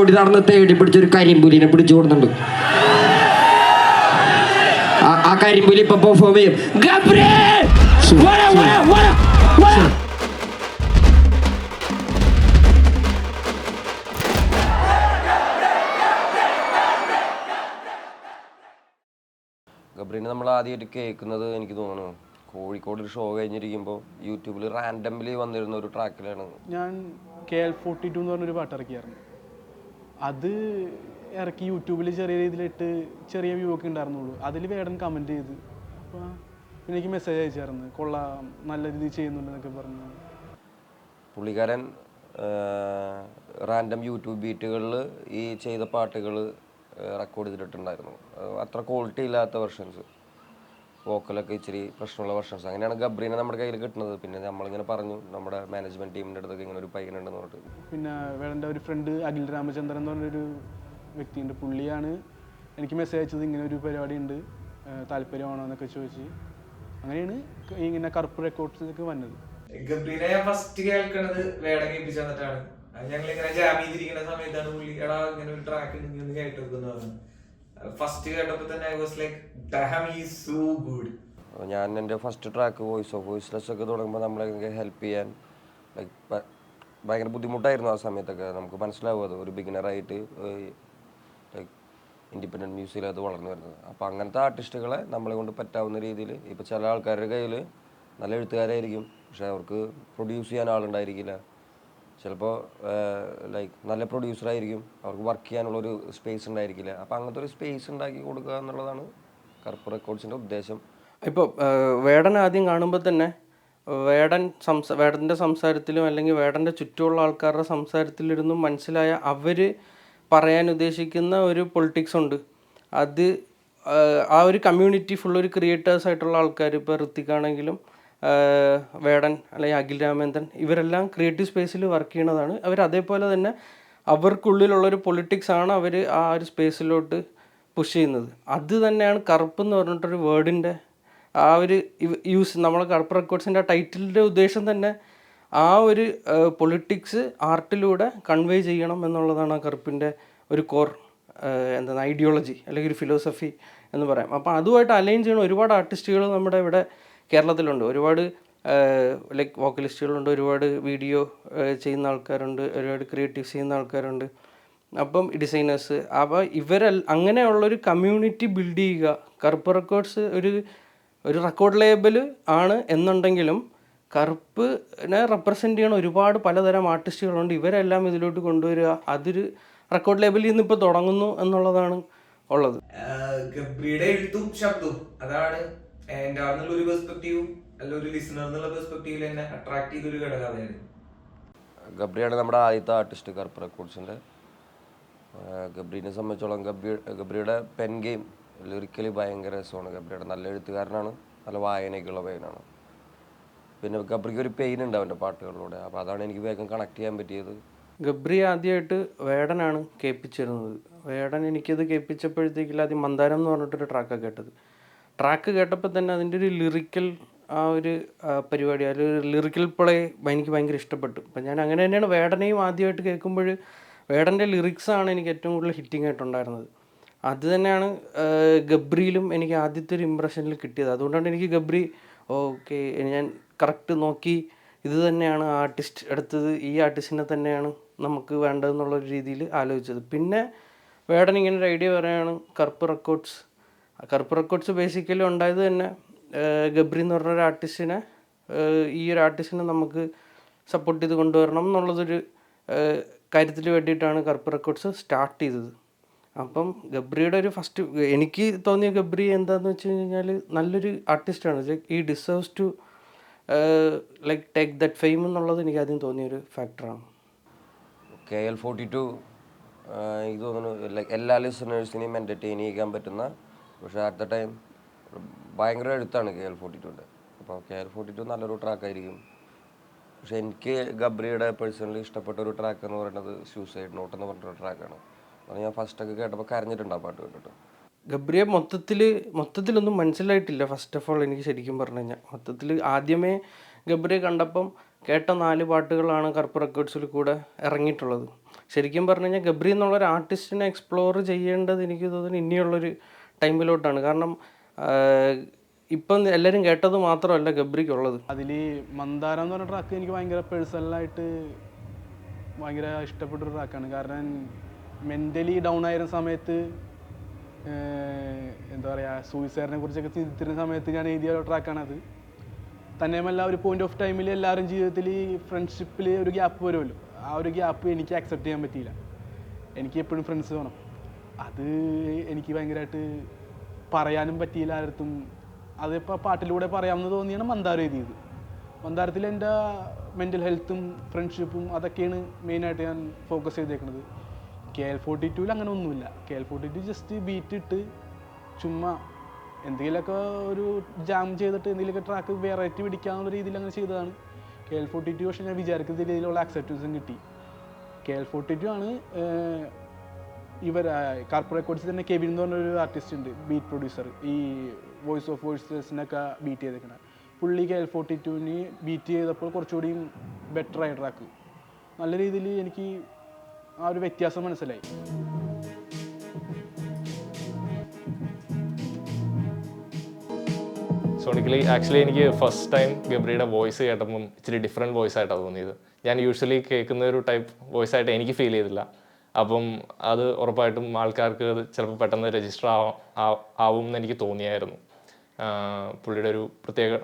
ഓടി നടന്ന് തേടി പിടിച്ചൊരു കരിമ്പുലിനെ പിടിച്ചു കൊടുക്കുന്നുണ്ട്. ആ കരിമ്പുലി ഇപ്പൊ പെർഫോം ചെയ്യും. ഗബ്രീനെ നമ്മൾ ആദ്യമായിട്ട് കേൾക്കുന്നത് എനിക്ക് തോന്നുന്നു കോഴിക്കോട് ഒരു ഷോ കഴിഞ്ഞിരിക്കുമ്പോൾ യൂട്യൂബിൽ റാൻഡംലി വന്നിരുന്ന ഒരു ട്രാക്കിലാണ്. ഞാൻ KL42 എന്ന് പറഞ്ഞൊരു പാട്ട് ഇറക്കിയായിരുന്നു. അത് ഇറക്കി യൂട്യൂബിൽ ചെറിയ രീതിയിലിട്ട് ചെറിയ വ്യൂ ഒക്കെ ഉണ്ടായിരുന്നുള്ളൂ. അതിൽ വേടൻ കമൻറ്റ് ചെയ്ത് അപ്പോൾ പിന്നെ എനിക്ക് മെസ്സേജ് അയച്ചായിരുന്നു, കൊള്ളാം, നല്ല രീതിയിൽ ചെയ്യുന്നുണ്ടെന്നൊക്കെ പറഞ്ഞു. പുള്ളിക്കാരൻ റാൻഡം യൂട്യൂബ് ബീറ്റുകളിൽ ഈ ചെയ്ത പാട്ടുകൾ റെക്കോർഡ് ചെയ്തിട്ടുണ്ടായിരുന്നു. അത്ര ക്വാളിറ്റി ഇല്ലാത്ത വെർഷൻസ്, വോക്കലൊക്കെ ഇച്ചിരി പ്രശ്നമുള്ള വെർഷൻസ്. അങ്ങനെയാണ് ഗബ്രീനെ നമ്മുടെ കയ്യിൽ കിട്ടുന്നത്. പിന്നെ നമ്മളിങ്ങനെ പറഞ്ഞു നമ്മുടെ മാനേജ്മെൻറ്റ് ടീമിൻ്റെ അടുത്തൊക്കെ ഇങ്ങനെ ഒരു പയ്യനുണ്ടെന്ന് പറഞ്ഞിട്ട്. പിന്നെ വേടൻ്റെ ഒരു ഫ്രണ്ട് അഖിൽ രാമചന്ദ്രൻ എന്ന് പറഞ്ഞൊരു വ്യക്തിയുണ്ട്. പുള്ളിയാണ് എനിക്ക് മെസ്സേജ് അയച്ചത്, ഇങ്ങനെ ഒരു പരിപാടി ഉണ്ട്, താല്പര്യമാണോ എന്നൊക്കെ ചോദിച്ച്. അങ്ങനെയാണ് ഇങ്ങനെ കറുപ്പ് റെക്കോർഡ്സിലേക്ക് വന്നത്. ഗബ്രീനെ ഞാൻ ഫസ്റ്റ് കേൾക്കണത് വേടൻ കേൾപ്പിച്ചു തന്നിട്ടാണ്. ഞങ്ങൾ ഇങ്ങനെ ജാം ചെയ്തിരിക്കുന്ന സമയത്താണ് പുള്ളി എടാ ഇങ്ങനെ ഒരു ട്രാക്ക് ഒന്ന് കേട്ടെടുക്കുന്ന പറഞ്ഞു. ഫസ്റ്റ് കേട്ടപ്പോൾ തന്നെ I was like dam is so good. ഞാൻ എൻ്റെ ഫസ്റ്റ് ട്രാക്ക് വോയിസ്ലെസ് ഒക്കെ തുടങ്ങുമ്പോൾ നമ്മളെ ഹെൽപ്പ് ചെയ്യാൻ ലൈക്ക് ഭയങ്കര ബുദ്ധിമുട്ടായിരുന്നു ആ സമയത്തൊക്കെ. നമുക്ക് മനസ്സിലാവും അത് ഒരു ബിഗിനറായിട്ട് ലൈക്ക് ഇൻഡിപെൻഡൻറ്റ് മ്യൂസിക്കിൽ അത് വളർന്നു വരുന്നത്. അപ്പോൾ അങ്ങനത്തെ ആർട്ടിസ്റ്റുകളെ നമ്മളെ കൊണ്ട് പറ്റാവുന്ന രീതിയിൽ, ഇപ്പോൾ ചില ആൾക്കാരുടെ കയ്യിൽ നല്ല എഴുത്തുകാരായിരിക്കും, പക്ഷെ അവർക്ക് പ്രൊഡ്യൂസ് ചെയ്യാൻ ആളുണ്ടായിരിക്കില്ല. ചിലപ്പോൾ ലൈക്ക് നല്ല പ്രൊഡ്യൂസറായിരിക്കും, അവർക്ക് വർക്ക് ചെയ്യാനുള്ളൊരു സ്പേസ് ഉണ്ടായിരിക്കില്ല. അപ്പോൾ അങ്ങനത്തെ ഒരു സ്പേസ് ഉണ്ടാക്കി കൊടുക്കുക എന്നുള്ളതാണ് കറുപ്പ് റെക്കോർഡ്സിൻ്റെ ഉദ്ദേശം. ഇപ്പോൾ വേടൻ ആദ്യം കാണുമ്പോൾ തന്നെ വേടൻ്റെ സംസാരത്തിലും അല്ലെങ്കിൽ വേടൻ്റെ ചുറ്റുമുള്ള ആൾക്കാരുടെ സംസാരത്തിലിരുന്നും മനസ്സിലായ അവർ പറയാൻ ഉദ്ദേശിക്കുന്ന ഒരു പൊളിറ്റിക്സ് ഉണ്ട്. അത് ആ ഒരു കമ്മ്യൂണിറ്റി ഫുൾ ഒരു ക്രിയേറ്റേഴ്സ് ആയിട്ടുള്ള ആൾക്കാർ, ഇപ്പോൾ ഋത്തിക്കാണെങ്കിലും വേടൻ അല്ലെങ്കിൽ അഖിൽ രാമേന്ദ്രൻ, ഇവരെല്ലാം ക്രിയേറ്റീവ് സ്പേസിൽ വർക്ക് ചെയ്യണതാണ്. അവർ അതേപോലെ തന്നെ അവർക്കുള്ളിലുള്ളൊരു പൊളിറ്റിക്സ് ആണ് അവർ ആ ഒരു സ്പേസിലോട്ട് പുഷ് ചെയ്യുന്നത്. അത് തന്നെയാണ് കറുപ്പ് എന്ന് പറഞ്ഞിട്ടൊരു വേർഡിൻ്റെ ആ ഒരു യൂസ്. നമ്മളെ കറുപ്പ് റെക്കോർഡ്സിൻ്റെ ടൈറ്റിലിൻ്റെ ഉദ്ദേശം തന്നെ ആ ഒരു പൊളിറ്റിക്സ് ആർട്ടിലൂടെ കൺവേ ചെയ്യണം എന്നുള്ളതാണ് ആ കറുപ്പിൻ്റെ ഒരു കോർ എന്താണ് ഐഡിയോളജി അല്ലെങ്കിൽ ഒരു ഫിലോസഫി എന്ന് പറയാം. അപ്പോൾ അതുമായിട്ട് അലൈൻ ചെയ്യണ ഒരുപാട് ആർട്ടിസ്റ്റുകൾ നമ്മുടെ ഇവിടെ കേരളത്തിലുണ്ട്. ഒരുപാട് ലൈക്ക് വോക്കലിസ്റ്റുകളുണ്ട്, ഒരുപാട് വീഡിയോ ചെയ്യുന്ന ആൾക്കാരുണ്ട്, ഒരുപാട് ക്രിയേറ്റീവ്സ് ചെയ്യുന്ന ആൾക്കാരുണ്ട്, അപ്പം ഡിസൈനേഴ്സ്. അപ്പോൾ അങ്ങനെയുള്ളൊരു കമ്മ്യൂണിറ്റി ബിൽഡ് ചെയ്യുക. കറുപ്പ് റെക്കോർഡ്സ് ഒരു റെക്കോർഡ് ലേബൽ ആണ് എന്നുണ്ടെങ്കിലും കറുപ്പിനെ റെപ്രസെൻ്റ് ചെയ്യണ ഒരുപാട് പലതരം ആർട്ടിസ്റ്റുകളുണ്ട്. ഇവരെല്ലാം ഇതിലോട്ട് കൊണ്ടുവരിക, അതൊരു റെക്കോർഡ് ലേബലിൽ നിന്ന് ഇപ്പോൾ തുടങ്ങുന്നു എന്നുള്ളതാണ് ഉള്ളത്. ഗബ്രിയുടെ എഴുത്തും ശബ്ദവും അതാണ് എൻ്റെ ഒരു പെർസ്പെക്റ്റീവും അല്ല ഒരു ലിസണർ എന്നുള്ള പെർസ്പെക്റ്റീവിൽ എന്നെ അട്രാക്ട് ചെയ്തൊരു ഘടകമായിരുന്നു. ഗബ്രിയാണ് നമ്മുടെ ആദ്യത്തെ ആർട്ടിസ്റ്റ് കറുപ്പ് റെക്കോർഡ്സിൻ്റെ. ഗബ്രീനെ സംബന്ധിച്ചോളം ഗബ്രിയുടെ പെൻ ഗെയിം ലിറിക്കലി ഭയങ്കര രസമാണ്. ഗബ്രിയുടെ നല്ല എഴുത്തുകാരനാണ്, നല്ല വായനയ്ക്കുള്ള പെയിനാണ്. പിന്നെ ഗബ്രിക്ക് ഒരു പെയിൻ ഉണ്ട് അവൻ്റെ പാട്ടുകളിലൂടെ. അപ്പോൾ അതാണ് എനിക്ക് വേഗം കണക്ട് ചെയ്യാൻ പറ്റിയത്. ഗബ്രി ആദ്യമായിട്ട് വേടനാണ് കേൾപ്പിച്ചിരുന്നത്. വേടൻ എനിക്കത് കേൾപ്പിച്ചപ്പോഴത്തേക്കില്ല ആദ്യം മന്ദാരം എന്ന് പറഞ്ഞിട്ടൊരു ട്രാക്കാണ് കേട്ടത്. ട്രാക്ക് കേട്ടപ്പോൾ തന്നെ അതിൻ്റെ ഒരു ലിറിക്കൽ ആ ഒരു പരിപാടി, ആ ഒരു ലിറിക്കൽ പ്ലേ എനിക്ക് ഭയങ്കര ഇഷ്ടപ്പെട്ടു. അപ്പം ഞാൻ അങ്ങനെ തന്നെയാണ് വേടനെയും ആദ്യമായിട്ട് കേൾക്കുമ്പോൾ വേടൻ്റെ ലിറിക്സാണ് എനിക്ക് ഏറ്റവും കൂടുതൽ ഹിറ്റിംഗ് ആയിട്ടുണ്ടായിരുന്നത്. അത് തന്നെയാണ് ഗബ്രിയിലും എനിക്ക് ആദ്യത്തെ ഒരു ഇമ്പ്രഷനിൽ കിട്ടിയത്. അതുകൊണ്ടാണ് എനിക്ക് ഗബ്രി ഓക്കെ ഞാൻ കറക്റ്റ് നോക്കി ഇത് തന്നെയാണ് ആർട്ടിസ്റ്റ് എടുത്തത്, ഈ ആർട്ടിസ്റ്റിനെ തന്നെയാണ് നമുക്ക് വേണ്ടതെന്നുള്ളൊരു രീതിയിൽ ആലോചിച്ചത്. പിന്നെ വേടൻ ഇങ്ങനെ ഒരു ഐഡിയ പറയുകയാണ് കറുപ്പ് റെക്കോർഡ്സ്. കറുപ്പ് റെക്കോർഡ്സ് ബേസിക്കലി ഉണ്ടായത് തന്നെ ഗബ്രി എന്ന് പറഞ്ഞൊരു ആർട്ടിസ്റ്റിനെ, ഈ ഒരു ആർട്ടിസ്റ്റിനെ നമുക്ക് സപ്പോർട്ട് ചെയ്ത് കൊണ്ടുവരണം എന്നുള്ളതൊരു കാര്യത്തിൽ വേണ്ടിയിട്ടാണ് കറുപ്പ് റെക്കോർഡ്സ് സ്റ്റാർട്ട് ചെയ്തത്. അപ്പം ഗബ്രിയുടെ ഒരു ഫസ്റ്റ് എനിക്ക് തോന്നിയ ഗബ്രി എന്താണെന്ന് വെച്ച് കഴിഞ്ഞാൽ നല്ലൊരു ആർട്ടിസ്റ്റാണ്. ഈ deserves to like take that fame എന്നുള്ളത് എനിക്ക് ആദ്യം തോന്നിയൊരു ഫാക്ടറാണ്. KL42 എനിക്ക് തോന്നുന്നു ലൈക്ക് എല്ലാ ലിസണേഴ്സിനെയും എൻ്റർടൈൻ ചെയ്യാൻ പറ്റുന്ന, പക്ഷേ അറ്റ് ദ ടൈം ഭയങ്കര എഴുത്താണ് KL42. അപ്പോൾ KL42 നല്ലൊരു ട്രാക്കായിരിക്കും. പക്ഷെ എനിക്ക് ഗബ്രിയുടെ പേഴ്സണലി ഇഷ്ടപ്പെട്ട ഒരു ട്രാക്ക് എന്ന് പറയുന്നത് സൂസൈഡ് നോട്ട് എന്ന് പറഞ്ഞൊരു ട്രാക്കാണ്. അത് ഞാൻ ഫസ്റ്റൊക്കെ കേട്ടപ്പോൾ കരഞ്ഞിട്ടുണ്ട് ആ പാട്ട് കേട്ടിട്ട്. ഗബ്രിയെ മൊത്തത്തിലൊന്നും മനസ്സിലായിട്ടില്ല ഫസ്റ്റ് ഓഫ് ഓൾ. എനിക്ക് ശരിക്കും പറഞ്ഞു കഴിഞ്ഞാൽ മൊത്തത്തിൽ ആദ്യമേ ഗബ്രിയെ കണ്ടപ്പം കേട്ട 4 പാട്ടുകളാണ് കറുപ്പ് റെക്കോർഡ്സിൽ കൂടെ ഇറങ്ങിയിട്ടുള്ളത്. ശരിക്കും പറഞ്ഞു കഴിഞ്ഞാൽ ഗബ്രി എന്നുള്ളൊരു ആർട്ടിസ്റ്റിനെ എക്സ്പ്ലോർ ചെയ്യേണ്ടത് എനിക്ക് തോന്നുന്നു ഇനിയുള്ളൊരു ടൈമിലോട്ടാണ്. കാരണം ഇപ്പം എല്ലാവരും കേട്ടത് മാത്രമല്ല ഗബ്രിക്കുള്ളത്. അതിൽ മന്ദാരം എന്ന് പറഞ്ഞ ട്രാക്ക് എനിക്ക് ഭയങ്കര പേഴ്സണലായിട്ട് ഭയങ്കര ഇഷ്ടപ്പെട്ടൊരു ട്രാക്കാണ്. കാരണം മെൻ്റലി ഡൗൺ ആയിരുന്ന സമയത്ത് എന്താ പറയുക, സൂയിസൈഡിനെ കുറിച്ചൊക്കെ ചിന്തിച്ചിരുന്ന സമയത്ത് ഞാൻ എഴുതിയ ട്രാക്കാണത്. തന്നെയുമല്ല ഒരു പോയിന്റ് ഓഫ് ടൈമിൽ എല്ലാവരും ജീവിതത്തിൽ ഫ്രണ്ട്ഷിപ്പിൽ ഒരു ഗ്യാപ്പ് വരുമല്ലോ. ആ ഒരു ഗ്യാപ്പ് എനിക്ക് അക്സെപ്റ്റ് ചെയ്യാൻ പറ്റിയില്ല. എനിക്ക് എപ്പോഴും ഫ്രണ്ട്സ് വേണം. അത് എനിക്ക് ഭയങ്കരമായിട്ട് പറയാനും പറ്റിയില്ല ആരടുത്തും. അതിപ്പോൾ പാട്ടിലൂടെ പറയാമെന്ന് തോന്നിയാണ് മന്ദാരം എഴുതിയത്. മന്ദാരത്തിൽ എൻ്റെ മെൻ്റൽ ഹെൽത്തും ഫ്രണ്ട്ഷിപ്പും അതൊക്കെയാണ് മെയിനായിട്ട് ഞാൻ ഫോക്കസ് ചെയ്തേക്കുന്നത്. KL42 അങ്ങനെ ഒന്നുമില്ല. KL42 ജസ്റ്റ് ബീറ്റ് ഇട്ട് ചുമ്മാ എന്തെങ്കിലുമൊക്കെ ഒരു ജാം ചെയ്തിട്ട് എന്തെങ്കിലുമൊക്കെ ട്രാക്ക് വെറൈറ്റി പിടിക്കാന്നുള്ള രീതിയിൽ അങ്ങനെ ചെയ്തതാണ്. KL42 പക്ഷേ ഞാൻ വിചാരിക്കുന്ന രീതിയിലുള്ള ആക്സെപ്റ്റൻസും കിട്ടി. KL42 ആണ് കാർപ്പറേറ്റ് റെക്കോർഡ്സിൽ തന്നെ കെവിൻ എന്ന് പറഞ്ഞൊരു ആർട്ടിസ്റ്റ് ഉണ്ട്, ബീറ്റ് പ്രൊഡ്യൂസർ, ഈ വോയിസ് ഓഫ് വോയിസസിനൊക്കെ ബീറ്റ് ചെയ്തേക്കണ പുള്ളി. KL42 ബീറ്റ് ചെയ്തപ്പോൾ കുറച്ചുകൂടി ബെറ്റർ ആയ ട്രാക്ക്, നല്ല രീതിയിൽ എനിക്ക് ആ ഒരു വ്യത്യാസം മനസ്സിലായി. സോണിക്കലി ആക്ച്വലി എനിക്ക് ഫസ്റ്റ് ടൈം ഗബ്രിയുടെ വോയിസ് കേട്ടപ്പം ഇച്ചിരി ഡിഫറെൻറ്റ് വോയിസ് ആയിട്ടാണ് തോന്നിയത്. ഞാൻ യൂഷ്വലി കേൾക്കുന്ന ഒരു ടൈപ്പ് വോയിസ് ആയിട്ട് എനിക്ക് ഫീൽ ചെയ്തില്ല. അപ്പം അത് ഉറപ്പായിട്ടും ആൾക്കാർക്ക് അത് ചിലപ്പോൾ പെട്ടെന്ന് രജിസ്റ്റർ ആവും എന്ന് എനിക്ക് തോന്നിയായിരുന്നു. പുള്ളിയുടെ ഒരു പ്രത്യേക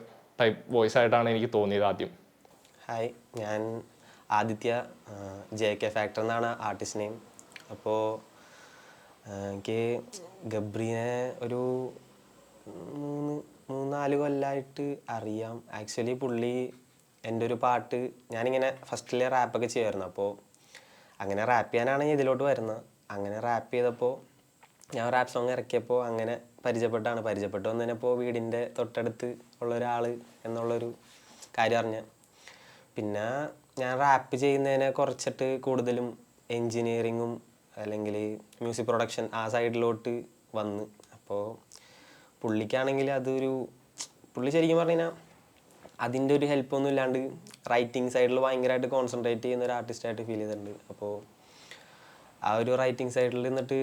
ടൈപ്പ് വോയിസ് ആയിട്ടാണ് എനിക്ക് തോന്നിയത് ആദ്യം. ഹായ്, ഞാൻ ആദിത്യ, JK ഫാക്ടർ എന്നാണ് ആർട്ടിസ്റ്റ് നെയിം. അപ്പോൾ എനിക്ക് ഗബ്രീനെ ഒരു 3-4 കൊല്ലമായിട്ട് അറിയാം. ആക്ച്വലി പുള്ളി എൻ്റെ ഒരു പാട്ട് ഞാനിങ്ങനെ ഫസ്റ്റിൽ റാപ്പൊക്കെ ചെയ്യുമായിരുന്നു. അപ്പോൾ അങ്ങനെ റാപ്പ് ചെയ്യാനാണ് ഞാൻ ഇതിലോട്ട് വരുന്നത്. അങ്ങനെ റാപ്പ് ചെയ്തപ്പോൾ ഞാൻ റാപ്പ് സോങ് ഇറക്കിയപ്പോൾ അങ്ങനെ പരിചയപ്പെട്ടു വന്നതിനപ്പോൾ വീടിൻ്റെ തൊട്ടടുത്ത് ഉള്ള ഒരാൾ എന്നുള്ളൊരു കാര്യം അറിഞ്ഞ. പിന്നെ ഞാൻ റാപ്പ് ചെയ്യുന്നതിനെ കുറച്ചിട്ട് കൂടുതലും എൻജിനീയറിങ്ങും അല്ലെങ്കിൽ മ്യൂസിക് പ്രൊഡക്ഷൻ ആ സൈഡിലോട്ട് വന്ന്. അപ്പോൾ പുള്ളിക്കാണെങ്കിൽ പുള്ളി ശരിക്കും പറഞ്ഞു കഴിഞ്ഞാൽ അതിൻ്റെ ഒരു ഹെൽപ്പൊന്നും ഇല്ലാണ്ട് റൈറ്റിംഗ് സൈഡിൽ ഭയങ്കരമായിട്ട് കോൺസെൻട്രേറ്റ് ചെയ്യുന്ന ഒരു ആർട്ടിസ്റ്റായിട്ട് ഫീൽ ചെയ്തിട്ടുണ്ട്. അപ്പോൾ ആ ഒരു റൈറ്റിംഗ് സൈഡിൽ നിന്നിട്ട്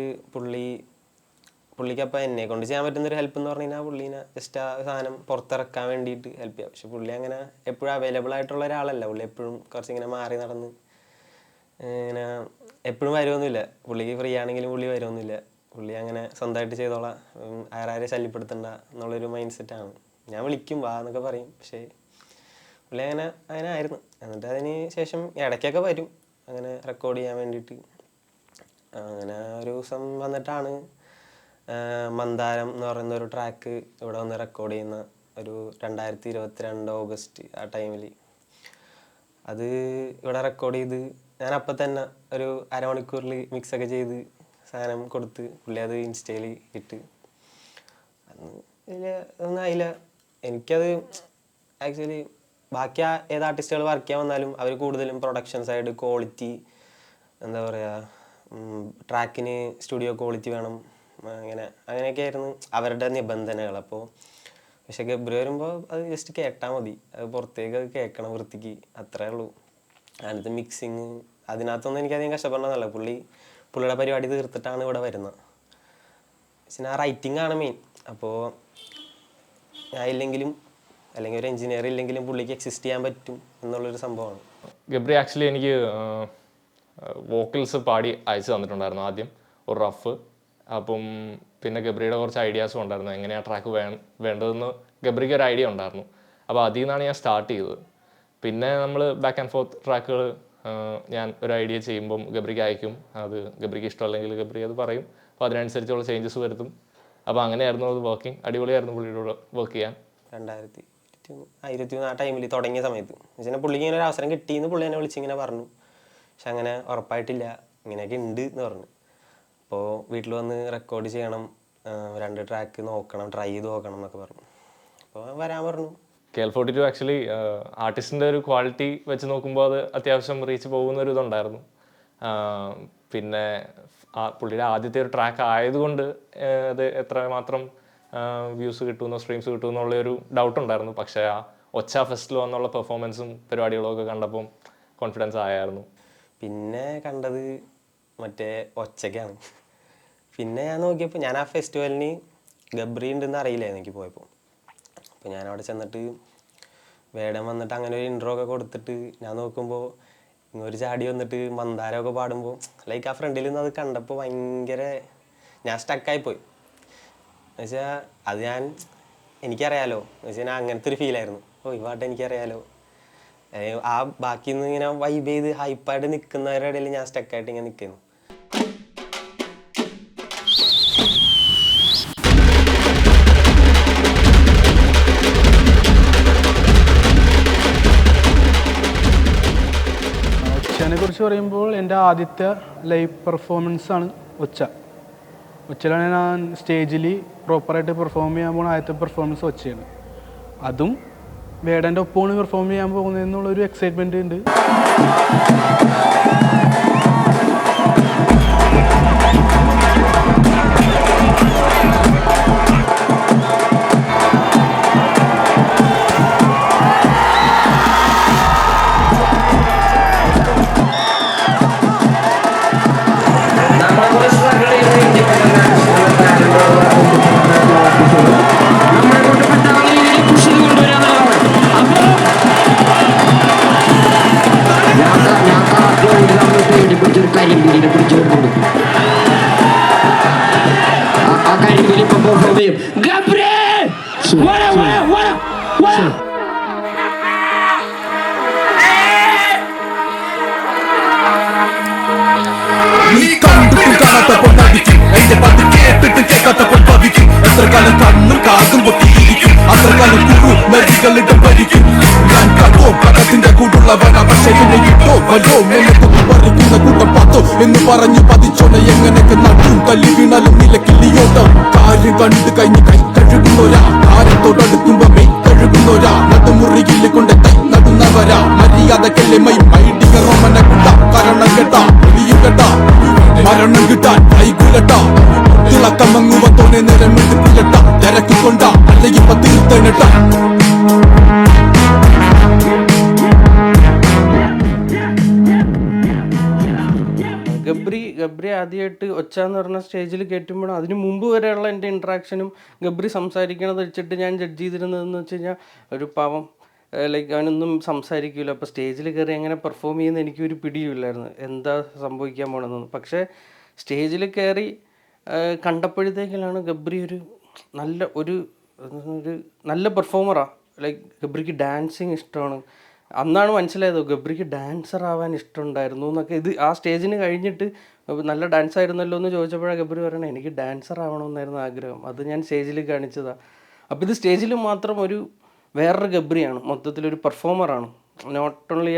പുള്ളിക്കപ്പോൾ എന്നെ കൊണ്ട് ചെയ്യാൻ പറ്റുന്നൊരു ഹെൽപ്പ് എന്ന് പറഞ്ഞു കഴിഞ്ഞാൽ പുള്ളീനെ ജസ്റ്റ് ആ സാധനം പുറത്തിറക്കാൻ വേണ്ടിയിട്ട് ഹെൽപ്പ് ചെയ്യാം. പക്ഷെ പുള്ളി അങ്ങനെ എപ്പോഴും അവൈലബിൾ ആയിട്ടുള്ള ഒരാളല്ല. പുള്ളി എപ്പോഴും കുറച്ചിങ്ങനെ മാറി നടന്ന് ഇങ്ങനെ എപ്പോഴും വരുമൊന്നുമില്ല. പുള്ളിക്ക് ഫ്രീ ആണെങ്കിലും പുള്ളി വരുമൊന്നുമില്ല. പുള്ളി അങ്ങനെ സ്വന്തമായിട്ട് ചെയ്തോളാം, ആരെ ശല്യപ്പെടുത്തണ്ട എന്നുള്ളൊരു മൈൻഡ് സെറ്റാണ്. ഞാൻ വിളിക്കും വാ എന്നൊക്കെ പറയും, പക്ഷേ പുള്ളി അങ്ങനെ ആയിരുന്നു. എന്നിട്ട് അതിന് ശേഷം ഇടയ്ക്കൊക്കെ വരും അങ്ങനെ റെക്കോർഡ് ചെയ്യാൻ വേണ്ടിയിട്ട്. അങ്ങനെ ഒരു ദിവസം വന്നിട്ടാണ് മന്ദാരം എന്ന് പറയുന്ന ഒരു ട്രാക്ക് ഇവിടെ വന്ന് റെക്കോർഡ് ചെയ്യുന്ന ഒരു 2022 ഓഗസ്റ്റ് ആ ടൈമിൽ. അത് ഇവിടെ റെക്കോർഡ് ചെയ്ത് ഞാൻ അപ്പം തന്നെ ഒരു അരമണിക്കൂറിൽ മിക്സൊക്കെ ചെയ്ത് സാധനം കൊടുത്ത് പുള്ളി അത് ഇൻസ്റ്റയിൽ ഇട്ട്. ഒന്നും ആയില്ല. എനിക്കത് ആക്ച്വലി ബാക്കി ഏത് ആർട്ടിസ്റ്റുകൾ വർക്ക് ചെയ്യാൻ വന്നാലും അവർ കൂടുതലും പ്രൊഡക്ഷൻ സൈഡ് ക്വാളിറ്റി, എന്താ പറയുക, ട്രാക്കിന് സ്റ്റുഡിയോ ക്വാളിറ്റി വേണം, അങ്ങനെയൊക്കെ ആയിരുന്നു അവരുടെ നിബന്ധനകൾ. അപ്പോൾ പക്ഷെ ഗബ്രി വരുമ്പോൾ അത് ജസ്റ്റ് കേട്ടാൽ മതി, അത് പുറത്തേക്ക് അത് കേൾക്കണം വൃത്തിക്ക്, അത്രേ ഉള്ളൂ. അതിനകത്ത് മിക്സിങ് അതിനകത്തൊന്നും എനിക്കധികം കഷ്ടപ്പെടണമെന്നല്ല. പുള്ളിയുടെ പരിപാടി തീർത്തിട്ടാണ് ഇവിടെ വരുന്നത്. പക്ഷേ ആ റൈറ്റിംഗ് ആണ് മെയിൻ. അപ്പോൾ ഞാൻ ഇല്ലെങ്കിലും അല്ലെങ്കിൽ ഒരു എഞ്ചിനീയർ ഇല്ലെങ്കിലും പുള്ളിക്ക് എക്സിസ്റ്റ് ചെയ്യാൻ പറ്റും എന്നുള്ളൊരു സംഭവമാണ്. ഗബ്രി ആക്ച്വലി എനിക്ക് വോക്കൽസ് പാടി അയച്ചു തന്നിട്ടുണ്ടായിരുന്നു ആദ്യം ഒരു റഫ്. അപ്പം പിന്നെ ഗബ്രിയുടെ കുറച്ച് ഐഡിയാസും ഉണ്ടായിരുന്നു എങ്ങനെയാണ് ട്രാക്ക് വേണ്ടതെന്ന് ഗബ്രിക്ക് ഒരു ഐഡിയ ഉണ്ടായിരുന്നു. അപ്പോൾ അതിൽ നിന്നാണ് ഞാൻ സ്റ്റാർട്ട് ചെയ്തത്. പിന്നെ നമ്മൾ ബാക്ക് ആൻഡ് ഫോർത്ത് ട്രാക്കുകൾ ഞാൻ ഒരു ഐഡിയ ചെയ്യുമ്പം ഗബ്രിക്ക് അയക്കും. അത് ഗബ്രിക്ക് ഇഷ്ടമല്ലെങ്കിൽ ഗബ്രി അത് പറയും. അപ്പോൾ അതിനനുസരിച്ചുള്ള ചേഞ്ചസ് വരുത്തും. അപ്പോൾ അങ്ങനെയായിരുന്നു അത് വർക്കിംഗ്. അടിപൊളിയായിരുന്നു പുള്ളിയുടെ വർക്ക് ചെയ്യാൻ. 2021 ആ ടൈമിൽ തുടങ്ങിയ സമയത്ത് വെച്ചാൽ പുള്ളിക്ക് ഇങ്ങനെ ഒരു അവസരം കിട്ടിയെന്ന് പുള്ളി എന്നെ വിളിച്ചിങ്ങനെ പറഞ്ഞു. പക്ഷെ അങ്ങനെ ഉറപ്പായിട്ടില്ല, ഇങ്ങനെയൊക്കെ ഉണ്ട് എന്ന് പറഞ്ഞു. അപ്പോൾ വീട്ടിൽ വന്ന് റെക്കോർഡ് ചെയ്യണം, 2 ട്രാക്ക് നോക്കണം, ട്രൈ ചെയ്ത് നോക്കണം എന്നൊക്കെ പറഞ്ഞു. അപ്പോൾ വരാൻ പറഞ്ഞു. KL42 ആക്ച്വലി ആർട്ടിസ്റ്റിൻ്റെ ഒരു ക്വാളിറ്റി വെച്ച് നോക്കുമ്പോൾ അത് അത്യാവശ്യം റീച്ച് പോകുന്നൊരു ഇതുണ്ടായിരുന്നു. പിന്നെ പുള്ളിയുടെ ആദ്യത്തെ ഒരു ട്രാക്ക് ആയതുകൊണ്ട് അത് എത്രമാത്രം വ്യൂസ് കിട്ടുമെന്നോ സ്ട്രീംസ് കിട്ടുമെന്നുള്ള ഒരു ഡൗട്ട് ഉണ്ടായിരുന്നു. പക്ഷേ ആ ഒച്ച ഫെസ്റ്റിൽ വന്നുള്ള പെർഫോമൻസും പരിപാടികളും ഒക്കെ കണ്ടപ്പം കോൺഫിഡൻസ് ആയായിരുന്നു. പിന്നെ കണ്ടത് മറ്റേ ഒച്ചയ്ക്കാണ്. പിന്നെ ഞാൻ നോക്കിയപ്പോൾ ഞാൻ ആ ഫെസ്റ്റിവലിന് ഗബ്രി ഉണ്ടെന്ന് അറിയില്ലായിരുന്നു എനിക്ക് പോയപ്പോൾ. അപ്പോൾ ഞാൻ അവിടെ ചെന്നിട്ട് വേടൻ വന്നിട്ട് അങ്ങനെ ഒരു ഇൻട്രോ ഒക്കെ കൊടുത്തിട്ട് ഞാൻ നോക്കുമ്പോൾ ഇങ്ങൊരു ചാടി വന്നിട്ട് മന്ദാരമൊക്കെ പാടുമ്പോൾ ലൈക്ക് ആ ഫ്രണ്ടിൽ നിന്ന് അത് കണ്ടപ്പോൾ ഭയങ്കര ഞാൻ സ്റ്റക്കായിപ്പോയി. എന്നുവെച്ചാൽ അത് എനിക്കറിയാലോ, എന്നുവെച്ചാൽ ഞാൻ അങ്ങനത്തെ ഒരു ഫീലായിരുന്നു. ഈ പാട്ട് എനിക്കറിയാലോ. ആ ബാക്കി നിന്ന് ഇങ്ങനെ വൈബ് ചെയ്ത് ഹൈപ്പായിട്ട് നിൽക്കുന്നവരുടെ ഇടയിൽ ഞാൻ സ്റ്റക്കായിട്ട് ഇങ്ങനെ നിൽക്കുന്നു. ഒച്ചനെ കുറിച്ച് പറയുമ്പോൾ എൻ്റെ ആദ്യത്തെ ലൈവ് പെർഫോമൻസാണ് ഒച്ചയിലാണ് ഞാൻ സ്റ്റേജിൽ പ്രോപ്പറായിട്ട് പെർഫോം ചെയ്യാൻ പോകുന്ന ആദ്യത്തെ പെർഫോമൻസ് ഒച്ചയാണ്. അതും വേടൻ്റെ ഒപ്പമാണ് പെർഫോം ചെയ്യാൻ പോകുന്നതെന്നുള്ളൊരു എക്സൈറ്റ്മെൻ്റ് ഉണ്ട്. പിടിച്ചൊരു കരിമ്പൂലിനെ പിടിച്ചു കൊടുക്കുന്നുണ്ട്. ആ കരിമ്പൂലി ഇപ്പൊ പെർഫോം ചെയ്യും. ഗബ്രി നീ കണ്ടിട്ട് കാണാത്തപ്പോൾ നടിക്കും, എന്റെ പതി കേട്ടിട്ട് കേൾക്കാത്തപ്പോൾ പതിക്കും. എത്ര കാലം കണ്ണും കാതും പൊത്തിയിരിക്കും, അത്ര കാലം കുറു നദികളിടം ഭരിക്കും. ഞാൻ കണ്ടോ പകത്തിന്റെ കൂടുള്ളവനാ, പക്ഷെ എന്നെ കിട്ടോ വല്ലോ എന്നെ പറിക്കുന്ന കൂട്ടം പത്തോ എന്ന് പറഞ്ഞു പതിച്ചോനെ എങ്ങനെയൊക്കെ നട്ടും തല്ലി വീണാലും നിലക്കില്ലിയോട്ടോ. കാര്യം കണ്ടു കഴിഞ്ഞ് കൈ കഴുകുന്നോരാ, കാര്യത്തോടടുക്കുമ്പോ മെയ് കഴുകുന്നോരാ. നടുമുറിയിൽ കൊണ്ട് കൈ നടുന്നവരാ, മര്യാദക്കല്ലേ മൈ മൈഡിക റോമന കുട്ട. കാരണം കേട്ടാ ഒളിയും കേട്ടാ മരണം കിട്ടാൻ കൈകുലട്ടാ. തിളക്കമങ്ങുവ തോന്നെ നേരം എടുക്കില്ലട്ട. തിരക്കിക്കൊണ്ട അല്ലെങ്കിൽ തീർത്തനട്ട. ഗബ്രി ആദ്യമായിട്ട് ഒച്ച എന്ന് പറഞ്ഞ സ്റ്റേജിൽ കയറ്റുമ്പോൾ അതിന് മുമ്പ് വരെയുള്ള എൻ്റെ ഇൻട്രാക്ഷനും ഗബ്രി സംസാരിക്കണത് വെച്ചിട്ട് ഞാൻ ജഡ്ജ് ചെയ്തിരുന്നതെന്ന് വെച്ച് കഴിഞ്ഞാൽ ഒരു പാവം ലൈക്ക് അവനൊന്നും സംസാരിക്കില്ല. അപ്പോൾ സ്റ്റേജിൽ കയറി എങ്ങനെ പെർഫോം ചെയ്യുന്ന എനിക്കൊരു പിടിയുമില്ലായിരുന്നു, എന്താ സംഭവിക്കാൻ പോകണമെന്ന്. പക്ഷേ സ്റ്റേജിൽ കയറി കണ്ടപ്പോഴത്തേക്കിലാണ് ഗബ്രി ഒരു നല്ല പെർഫോമറാണ്. ലൈക്ക് ഗബ്രിക്ക് ഡാൻസിങ് ഇഷ്ടമാണ്. അന്നാണ് മനസ്സിലായത് ഗബ്രിക്ക് ഡാൻസർ ആവാൻ ഇഷ്ടമുണ്ടായിരുന്നു എന്നൊക്കെ. ഇത് ആ സ്റ്റേജിന് കഴിഞ്ഞിട്ട് നല്ല ഡാൻസ് ആയിരുന്നല്ലോ എന്ന് ചോദിച്ചപ്പോഴാണ് ഗബ്രി പറയണത് എനിക്ക് ഡാൻസർ ആവണമെന്നായിരുന്നു ആഗ്രഹം, അത് ഞാൻ സ്റ്റേജിൽ കാണിച്ചതാണ്. അപ്പോൾ ഇത് സ്റ്റേജിൽ മാത്രം വേറൊരു ഗബ്രിയാണ്, മൊത്തത്തിലൊരു പെർഫോമറാണ്. നോട്ട് ഓൺലി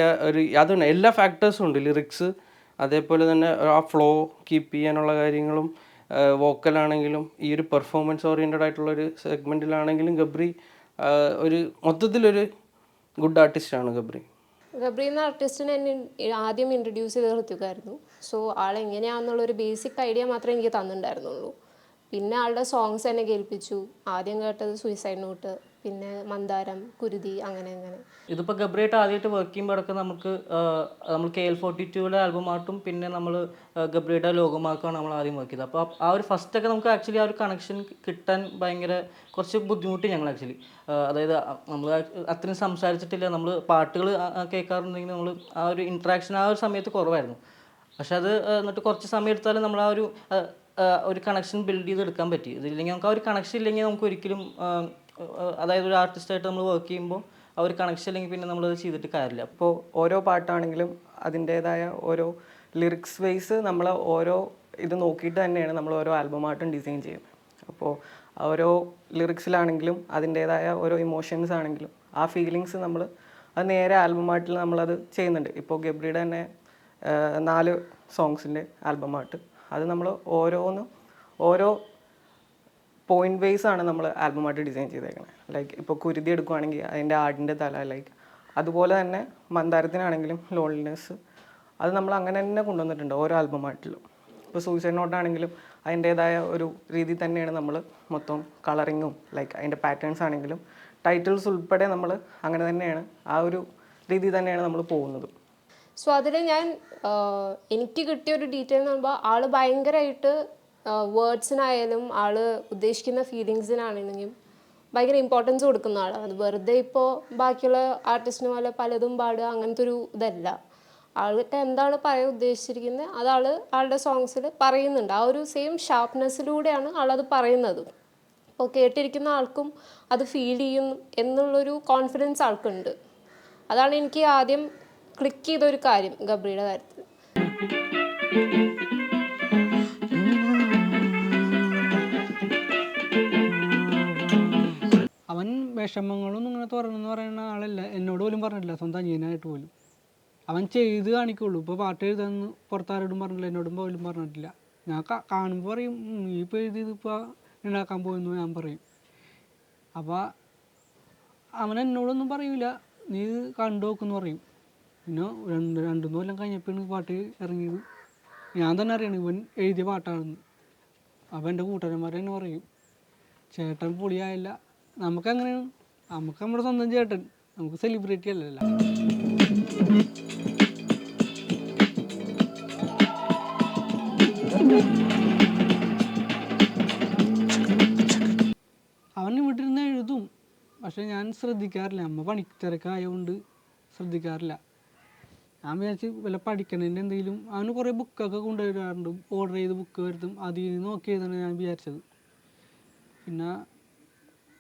അതാണ് എല്ലാ ഫാക്ടേഴ്സും ഉണ്ട്, ലിറിക്സ് അതേപോലെ തന്നെ ആ ഫ്ലോ കീപ്പ് ചെയ്യാനുള്ള കാര്യങ്ങളും വോക്കലാണെങ്കിലും ഈ ഒരു പെർഫോമൻസ് ഓറിയൻറ്റഡ് ആയിട്ടുള്ളൊരു സെഗ്മെൻറ്റിലാണെങ്കിലും ഗബ്രി മൊത്തത്തിലൊരു ഗുഡ് ആർട്ടിസ്റ്റാണ് ഗബ്രി. എന്ന ആർട്ടിസ്റ്റിനെ എന്നെ ആദ്യം ഇൻട്രൊഡ്യൂസ് ചെയ്ത് ഋത്വികായിരുന്നു. സോ ആളെങ്ങനെയാണെന്നുള്ളൊരു ബേസിക് ഐഡിയ മാത്രമേ എനിക്ക് തന്നിട്ടുണ്ടായിരുന്നുള്ളൂ. പിന്നെ ആളുടെ സോങ്സ് എന്നെ കേൾപ്പിച്ചു. ആദ്യം കേട്ടത് സൂയിസൈഡ് നോട്ട്, പിന്നെ മന്ദാരം, കുരുതി, അങ്ങനെ. ഇതിപ്പോൾ ഗബ്രിയായിട്ട് ആദ്യമായിട്ട് വർക്ക് ചെയ്യുമ്പോൾ അടക്കം നമ്മൾ KL42 ആൽബമായിട്ടും പിന്നെ നമ്മൾ ഗബ്രിയുടെ ലോഗോമാർക്കാണ് നമ്മൾ ആദ്യം വർക്ക് ചെയ്തത്. അപ്പോൾ ആ ഒരു ഫസ്റ്റൊക്കെ നമുക്ക് ആക്ച്വലി ആ ഒരു കണക്ഷൻ കിട്ടാൻ കുറച്ച് ബുദ്ധിമുട്ടി ഞങ്ങൾ ആക്ച്വലി. അതായത് നമ്മൾ അത്രയും സംസാരിച്ചിട്ടില്ല, നമ്മൾ പാട്ടുകൾ കേൾക്കാറുണ്ടെങ്കിൽ നമ്മൾ ആ ഒരു ഇൻട്രാക്ഷൻ ആ ഒരു സമയത്ത് കുറവായിരുന്നു. പക്ഷെ അത് എന്നിട്ട് കുറച്ച് സമയം എടുത്താലും നമ്മൾ ആ ഒരു കണക്ഷൻ ബിൽഡ് ചെയ്തെടുക്കാൻ പറ്റി. ഇതില്ലെങ്കിൽ നമുക്ക് ആ ഒരു കണക്ഷൻ ഇല്ലെങ്കിൽ നമുക്ക് ഒരിക്കലും അതായത് ഒരു ആർട്ടിസ്റ്റായിട്ട് നമ്മൾ വർക്ക് ചെയ്യുമ്പോൾ ആ ഒരു കണക്ഷൻ ഇല്ലെങ്കിൽ പിന്നെ നമ്മളത് ചെയ്തിട്ട് കാര്യമില്ല. അപ്പോൾ ഓരോ പാട്ടാണെങ്കിലും അതിൻ്റേതായ ഓരോ ലിറിക്സ് വൈസ് നമ്മൾ ഓരോ ഇത് നോക്കിയിട്ട് തന്നെയാണ് നമ്മൾ ഓരോ ആൽബമായിട്ടും ഡിസൈൻ ചെയ്യുന്നത്. അപ്പോൾ ഓരോ ലിറിക്സിലാണെങ്കിലും അതിൻ്റേതായ ഓരോ ഇമോഷൻസ് ആണെങ്കിലും ആ ഫീലിങ്സ് അത് നേരെ ആൽബമായിട്ട് നമ്മളത് ചെയ്യുന്നുണ്ട്. ഇപ്പോൾ ഗബ്രിയുടെ തന്നെ 4 സോങ്സിൻ്റെ ആൽബമായിട്ട് അത് നമ്മൾ ഓരോ പോയിന്റ് വൈസ് ആണ് നമ്മൾ ആൽബമായിട്ട് ഡിസൈൻ ചെയ്തേക്കുന്നത്. ലൈക്ക് ഇപ്പോൾ കുരുതി എടുക്കുകയാണെങ്കിൽ അതിൻ്റെ ആടിൻ്റെ തല, ലൈക്ക് അതുപോലെ തന്നെ മന്ദാരത്തിനാണെങ്കിലും ലോൺലിനെസ് അത് നമ്മൾ അങ്ങനെ തന്നെ കൊണ്ടുവന്നിട്ടുണ്ട് ഓരോ ആൽബമായിട്ടിലും. ഇപ്പോൾ സൂയിസൈഡ് നോട്ടാണെങ്കിലും അതിൻ്റേതായ ഒരു രീതി തന്നെയാണ് നമ്മൾ മൊത്തം കളറിങ്ങും ലൈക്ക് അതിൻ്റെ പാറ്റേൺസ് ആണെങ്കിലും ടൈറ്റിൽസ് ഉൾപ്പെടെ നമ്മൾ അങ്ങനെ തന്നെയാണ് ആ ഒരു രീതി തന്നെയാണ് നമ്മൾ പോകുന്നത്. സോ അതിൽ ഞാൻ എനിക്ക് കിട്ടിയൊരു ഡീറ്റെയിൽ എന്ന് പറയുമ്പോൾ ആൾ ഭയങ്കരമായിട്ട് വേർഡ്സിനായാലും ആൾ ഉദ്ദേശിക്കുന്ന ഫീലിങ്സിനാണെങ്കിലും ഭയങ്കര ഇമ്പോർട്ടൻസ് കൊടുക്കുന്ന ആളാണ്. അത് വെറുതെ ഇപ്പോൾ ബാക്കിയുള്ള ആർട്ടിസ്റ്റിനെ പോലെ പലതും പാടുക അങ്ങനത്തെ ഒരു ഇതല്ല. ആൾക്ക് എന്താണ് പറയാൻ ഉദ്ദേശിച്ചിരിക്കുന്നത് അത് ആളുടെ സോങ്സിൽ പറയുന്നുണ്ട്. ആ ഒരു സെയിം ഷാർപ്നെസ്സിലൂടെയാണ് ആളത് പറയുന്നത്. അപ്പോൾ കേട്ടിരിക്കുന്ന ആൾക്കും അത് ഫീൽ ചെയ്യും എന്നുള്ളൊരു കോൺഫിഡൻസ് ആൾക്കുണ്ട്. അതാണ് എനിക്ക് ആദ്യം ക്ലിക്ക് ചെയ്തൊരു കാര്യം ഗബ്രിയുടെ കാര്യത്തിൽ. അവൻ വിഷമങ്ങളൊന്നും ഇങ്ങനെ തുറന്നെന്ന് പറയുന്ന ആളല്ല, എന്നോട് പോലും പറഞ്ഞിട്ടില്ല, സ്വന്തം അനിയനായിട്ട് പോലും. അവൻ ചെയ്ത് കാണിക്കുള്ളൂ. ഇപ്പോൾ പാട്ട് എഴുതാന്ന് പുറത്താരോടും പറഞ്ഞില്ല, എന്നോടും പോലും പറഞ്ഞിട്ടില്ല. ഞാൻ കാണുമ്പോൾ പറയും നീ ഇപ്പോൾ എഴുതിയതിപ്പോൾ ഉണ്ടാക്കാൻ പോയെന്ന് ഞാൻ പറയും. അപ്പോൾ അവൻ എന്നോടൊന്നും പറയൂല, നീ കണ്ടു നോക്കെന്ന് പറയും. പിന്നെ രണ്ടു കൊല്ലം കഴിഞ്ഞപ്പോഴാണ് പാട്ട് ഇറങ്ങിയത്. ഞാൻ തന്നെ അറിയണം ഇവൻ എഴുതിയ പാട്ടാണെന്ന്. അപ്പോൾ എൻ്റെ കൂട്ടുകാരന്മാർ തന്നെ പറയും ചേട്ടൻ പൊളിയായില്ല. നമുക്കങ്ങനെയാണ്, നമുക്ക് നമ്മുടെ സ്വന്തം ചേട്ടൻ, നമുക്ക് സെലിബ്രിറ്റി അല്ലല്ലോ. അവൻ ഇവിടെ ഇരുന്ന് എഴുതും, പക്ഷെ ഞാൻ ശ്രദ്ധിക്കാറില്ല. അമ്മ പണിത്തിരക്കായതുകൊണ്ട് ശ്രദ്ധിക്കാറില്ല. ഞാൻ വിചാരിച്ച് വല്ല പഠിക്കണതിൻ്റെ എന്തെങ്കിലും. അവന് കുറേ ബുക്കൊക്കെ കൊണ്ടുവരാറുണ്ട്, ഓർഡർ ചെയ്ത് ബുക്ക് വരുത്തും, അതിൽ നിന്ന് നോക്കി എഴുതാണ് ഞാൻ വിചാരിച്ചത്. പിന്നെ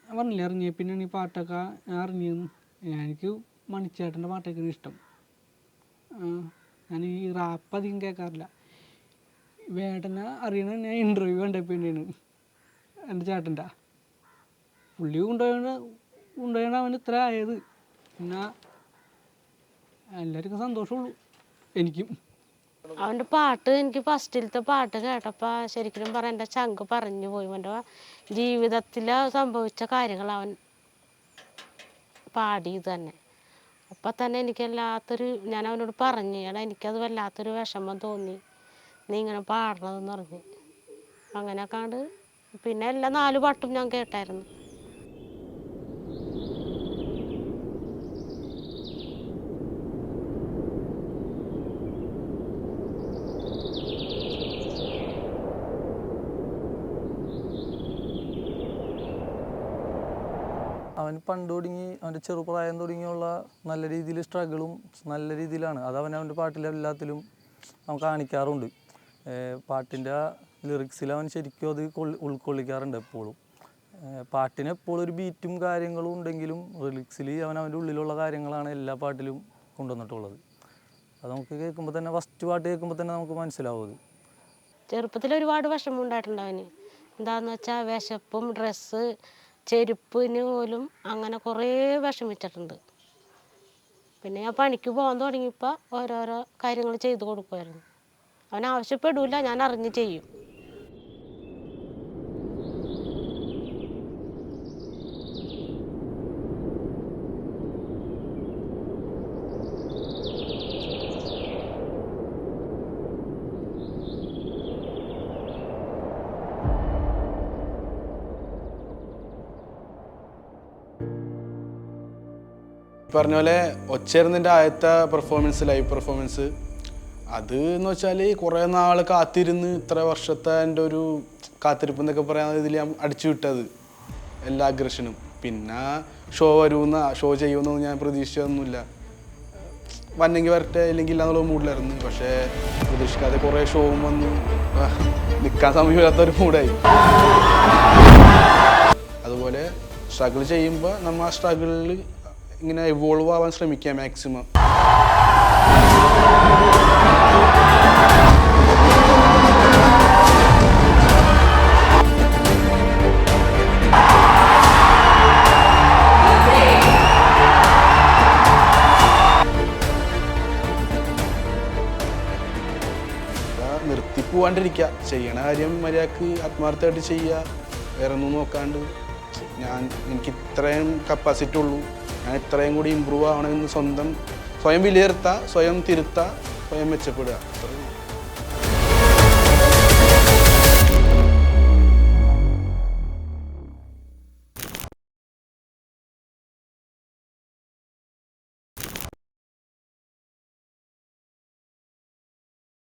ഞാൻ പറഞ്ഞില്ല ഇറങ്ങിയ പിന്നെയാണ് ഈ പാട്ടൊക്കെ ഞാൻ അറിഞ്ഞിരുന്നു. എനിക്ക് മണിച്ചേട്ടൻ്റെ പാട്ടൊക്കെയാണ് ഇഷ്ടം. ഞാൻ ഈ റാപ്പ് അധികം കേൾക്കാറില്ല. വേട്ടനെ അറിയണ ഞാൻ ഇൻ്റർവ്യൂ കണ്ടപ്പോഴാണ് എൻ്റെ ചേട്ടൻ്റെ. പുള്ളി കൊണ്ടുപോയാണ് അവൻ ഇത്ര ആയത്. പിന്നെ എല്ലാവർക്കും സന്തോഷമുള്ളൂ, എനിക്കും. അവൻ്റെ പാട്ട് എനിക്ക് ഫസ്റ്റിലത്തെ പാട്ട് കേട്ടപ്പോൾ ശരിക്കും പറയാൻ എൻ്റെ ചങ്ക് പറഞ്ഞു പോയി. അവൻ്റെ ജീവിതത്തിൽ സംഭവിച്ച കാര്യങ്ങൾ അവൻ പാടിയത് തന്നെ. അപ്പം തന്നെ എനിക്കല്ലാത്തൊരു, ഞാൻ അവനോട് പറഞ്ഞു എടാ എനിക്കത് വല്ലാത്തൊരു വിഷമം തോന്നി നീ ഇങ്ങനെ പാടണതെന്ന് പറഞ്ഞ്. അങ്ങനെയൊക്കെയാണ്ട് പിന്നെ എല്ലാ 4 പാട്ടും ഞാൻ കേട്ടായിരുന്നു. അവൻ പണ്ട് തുടങ്ങി അവൻ്റെ ചെറുപ്രായം തുടങ്ങിയുള്ള നല്ല രീതിയിൽ സ്ട്രഗിളും നല്ല രീതിയിലാണ് അത് അവൻ്റെ പാട്ടിലെല്ലാത്തിലും അവൻ കാണിക്കാറുണ്ട്. പാട്ടിൻ്റെ ലിറിക്സിൽ അവൻ ശരിക്കും അത് ഉൾക്കൊള്ളിക്കാറുണ്ട് എപ്പോഴും. പാട്ടിന് എപ്പോഴും ഒരു ബീറ്റും കാര്യങ്ങളും ഉണ്ടെങ്കിലും ലിറിക്സിൽ അവൻ്റെ ഉള്ളിലുള്ള കാര്യങ്ങളാണ് എല്ലാ പാട്ടിലും കൊണ്ടുവന്നിട്ടുള്ളത്. അത് നമുക്ക് കേൾക്കുമ്പോൾ തന്നെ ഫസ്റ്റ് പാട്ട് കേൾക്കുമ്പോൾ തന്നെ നമുക്ക് മനസ്സിലാവും. അത് ചെറുപ്പത്തിൽ ഒരുപാട് വിഷമം ഉണ്ടായിട്ടുണ്ട് അവന്. എന്താണെന്ന് വെച്ചാൽ വിശപ്പും ഡ്രസ്സ് ചെരുപ്പിന് പോലും അങ്ങനെ കുറേ വിഷമിച്ചിട്ടുണ്ട്. പിന്നെ ഞാൻ പണിക്ക് പോകാൻ തുടങ്ങിയപ്പോൾ ഓരോരോ കാര്യങ്ങൾ ചെയ്തു കൊടുക്കുമായിരുന്നു. അവൻ ആവശ്യപ്പെടില്ല, ഞാൻ അറിഞ്ഞ് ചെയ്യും. പറഞ്ഞ പോലെ ഒച്ചേരുന്നതിൻ്റെ ആദ്യത്തെ പെർഫോമൻസ്, ലൈവ് പെർഫോമൻസ്, അത് എന്ന് വെച്ചാൽ കുറേ നാൾ കാത്തിരുന്ന് ഇത്ര വർഷത്തെ എൻ്റെ ഒരു കാത്തിരിപ്പ് എന്നൊക്കെ പറയാൻ ഇതിൽ ഞാൻ അടിച്ചു വിട്ടത് എല്ലാ അഗ്രഷനും. പിന്നെ ഷോ ഷോ ചെയ്യുമെന്നൊന്നും ഞാൻ പ്രതീക്ഷിച്ചതൊന്നുമില്ല. വന്നെങ്കിൽ വരട്ടെ ഇല്ലെങ്കിൽ ഇല്ലാന്നുള്ള മൂഡിലായിരുന്നു. പക്ഷേ പ്രതീക്ഷിക്കാതെ കുറേ ഷോവും വന്ന് നിൽക്കാൻ സമയമില്ലാത്തൊരു മൂഡായി. അതുപോലെ സ്ട്രഗിൾ ചെയ്യുമ്പോൾ നമ്മൾ ആ സ്ട്രഗിളിൽ ഇങ്ങനെ ഇവോൾവ് ആവാൻ ശ്രമിക്കുക മാക്സിമം. നിർത്തിപ്പോവാണ്ടിരിക്കുക, ചെയ്യണ കാര്യം മര്യാദക്ക് ആത്മാർത്ഥമായിട്ട് ചെയ്യുക, വേറെ ഒന്നും നോക്കാണ്ട്. എനിക്ക് ഇത്രയും കപ്പാസിറ്റി ഉള്ളൂ, ഞാൻ ഇത്രയും കൂടി ഇമ്പ്രൂവ് ആവണമെന്ന് സ്വയം വിലയിരുത്തുക, സ്വയം തിരുത്തുക, സ്വയം മെച്ചപ്പെടുക.